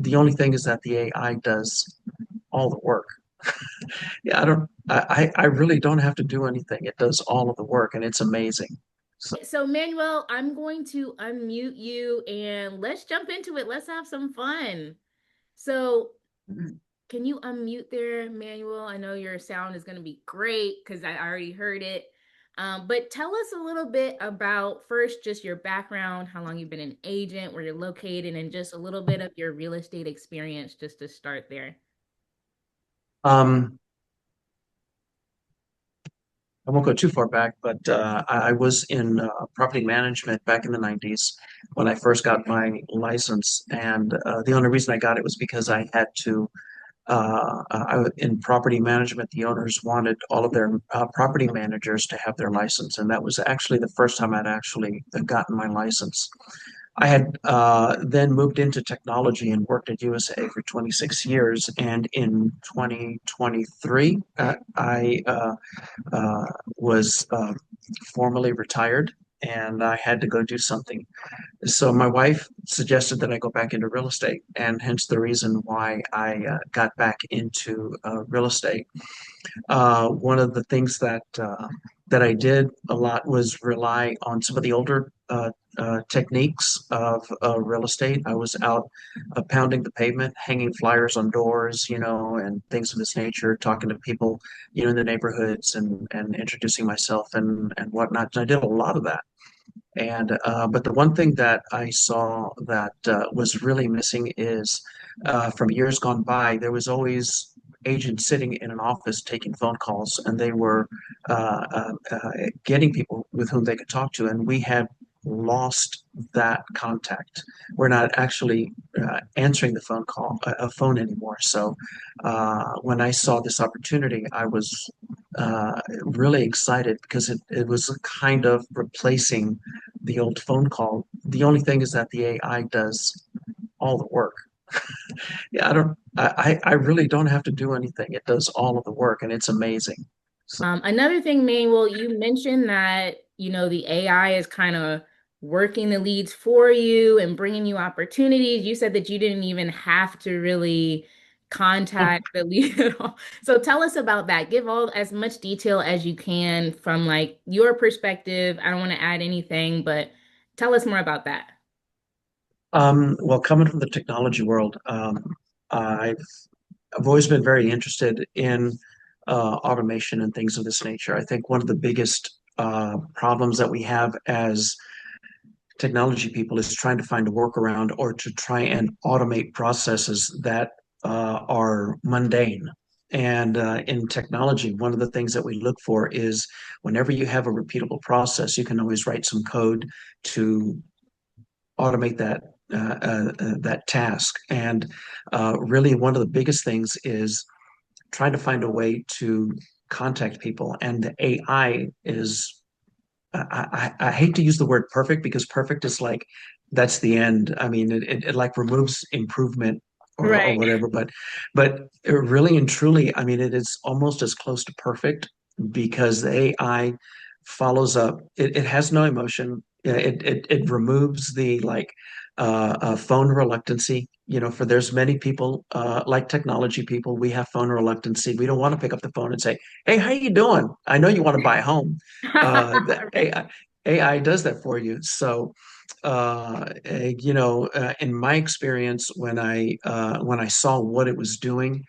The only thing is that the AI does all the work. Yeah, I really don't have to do anything. It does all of the work and it's amazing. So, So, Manuel, I'm going to unmute you and let's jump into it. Let's have some fun. So, can you unmute there, Manuel? I know your sound is going to be great because I already heard it. But tell us a little bit about first just your background, how long you've been an agent, where you're located, and just a little bit of your real estate experience just to start there. um, I won't go too far back, but I was in property management back in the 90s when I first got my license. And the only reason I got it was because I had to in property management, the owners wanted all of their property managers to have their license, and that was actually the first time I'd actually gotten my license. I had then moved into technology and worked at USA for 26 years, and in 2023, I was formally retired, and I had to go do something. So my wife suggested that I go back into real estate, and hence the reason why I got back into real estate. One of the things that I did a lot was rely on some of the older techniques of real estate. I was out pounding the pavement, hanging flyers on doors, and things of this nature, talking to people, in the neighborhoods and introducing myself and whatnot. And I did a lot of that. And but the one thing that I saw that was really missing is from years gone by, there was always agents sitting in an office taking phone calls, and they were getting people with whom they could talk to, and we had lost that contact. We're not actually answering the phone anymore. So when I saw this opportunity, I was really excited because it was kind of replacing the old phone call. The only thing is that the AI does all the work. Yeah, I really don't have to do anything. It does all of the work and it's amazing. So, Another thing, Manuel, you mentioned that, the AI is kind of working the leads for you and bringing you opportunities. You said that you didn't even have to really contact the lead at all. So tell us about that. Give all as much detail as you can from like your perspective. I don't want to add anything, but tell us more about that. well, coming from the technology world, I've I've always been very interested in automation and things of this nature. I think one of the biggest problems that we have as technology people is trying to find a workaround or to try and automate processes that are mundane. And in technology, one of the things that we look for is whenever you have a repeatable process, you can always write some code to automate that task. And really, one of the biggest things is trying to find a way to contact people. And the AI is I hate to use the word perfect because perfect is like that's the end. I mean, it like removes improvement or Right. whatever, but really and truly, I mean, it is almost as close to perfect because the AI follows up. It has no emotion. It removes the like phone reluctancy. For there's many people like technology people, we have phone reluctancy. We don't want to pick up the phone and say, "Hey, how you doing? I know you want to buy a home." The AI does that for you. So, in my experience, when I saw what it was doing,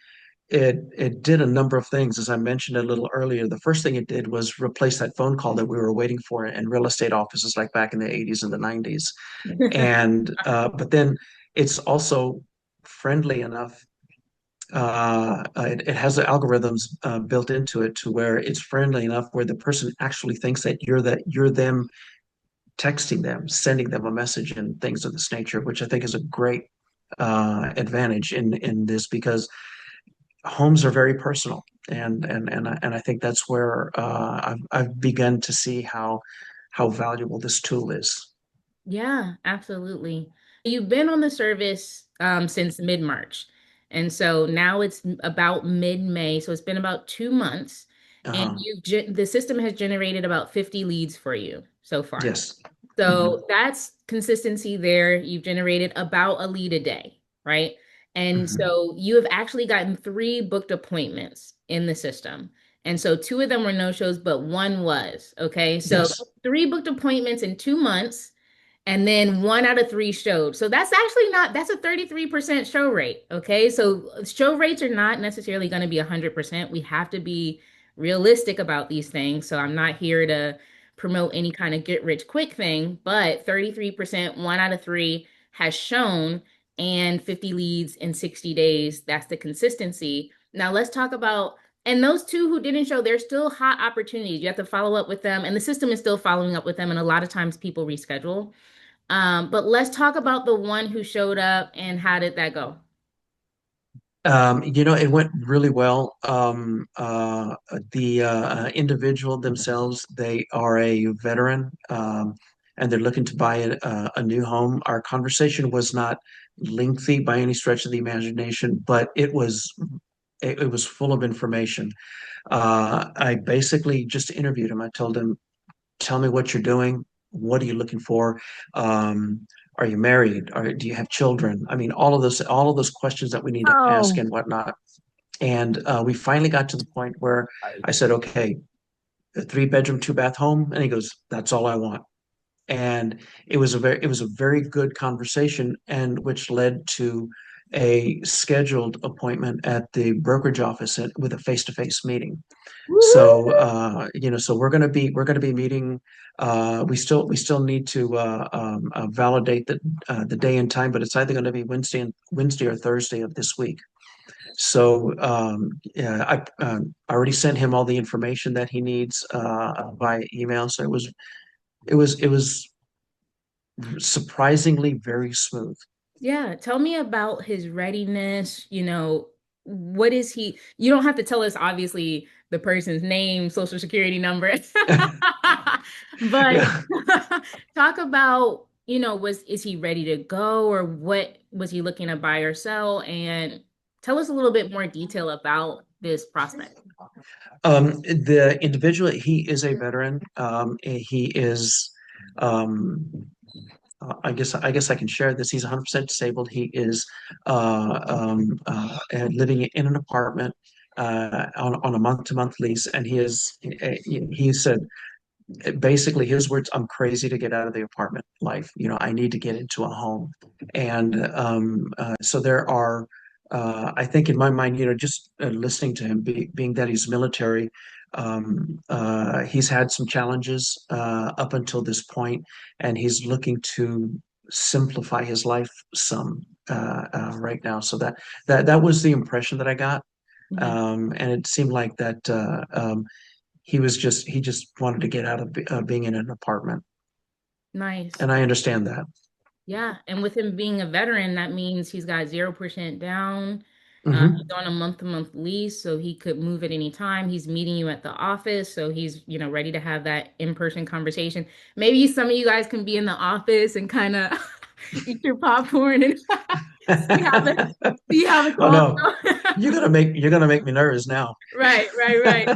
it did a number of things. As I mentioned a little earlier, the first thing it did was replace that phone call that we were waiting for in real estate offices, like back in the 80s and the 90s. And but then it's also friendly enough it has the algorithms built into it to where it's friendly enough where the person actually thinks that you're them texting them, sending them a message and things of this nature, which I think is a great advantage in this because homes are very personal, and I think that's where I've begun to see how valuable this tool is. Yeah, absolutely. You've been on the service since mid-March. And so now it's about mid-May. So it's been about 2 months. And Uh, the system has generated about 50 leads for you so far. yes. Mhm. So that's consistency there. You've generated about a lead a day, right? And Mhm. so you have actually gotten three booked appointments in the system. And so two of them were no-shows, but one was. Okay. So Yes. three booked appointments in 2 months. And then one out of three showed. So that's actually not, that's a 33% show rate. Okay. So show rates are not necessarily going to be 100%. We have to be realistic about these things. So I'm not here to promote any kind of get rich quick thing, but 33%, one out of three has shown, and 50 leads in 60 days. That's the consistency. Now let's talk about, and those two who didn't show, they're still hot opportunities. You have to follow up with them, and the system is still following up with them. And a lot of times people reschedule. But let's talk about the one who showed up and how did that go? It went really well. The individual themselves, they are a veteran, and they're looking to buy a new home. Our conversation was not lengthy by any stretch of the imagination, but it was full of information. I basically just interviewed him. I told him, tell me what you're doing. What are you looking for? Are you married? Or do you have children? I mean, all of those questions that we need to ask Oh, and whatnot. And we finally got to the point where I said, okay, a 3 bedroom, 2 bath home. And he goes, that's all I want. And it was a very good conversation, and which led to a scheduled appointment at the brokerage office with a face-to-face meeting. So woo-hoo. so we're gonna be meeting. We still need to validate the day and time, but it's either going to be Wednesday or Thursday of this week. So yeah, I already sent him all the information that he needs by email. So it was surprisingly very smooth. Yeah, tell me about his readiness. What is he? You don't have to tell us, obviously, the person's name, social security number, but Yeah. talk about, is he ready to go, or what was he looking to buy or sell? And tell us a little bit more detail about this prospect. The individual, he is a veteran. He is, um, I guess I can share this. He's 100% disabled. He is living in an apartment on a month-to-month lease, and he said basically his words, I'm crazy to get out of the apartment life. I need to get into a home. And so there are, I think in my mind, just listening to him, being that he's military, he's had some challenges up until this point, and he's looking to simplify his life some right now. So that was the impression that I got. Mhm. And it seemed like that he just wanted to get out of being in an apartment, Nice. and I understand that. Yeah, and with him being a veteran, that means he's got 0% down. He's Hmm. on a month-to-month lease, so he could move at any time. He's meeting you at the office, so he's, ready to have that in-person conversation. Maybe some of you guys can be in the office and kind of eat your popcorn and see how the see how the Oh calls no, go. you're gonna make me nervous now. Right, right, right.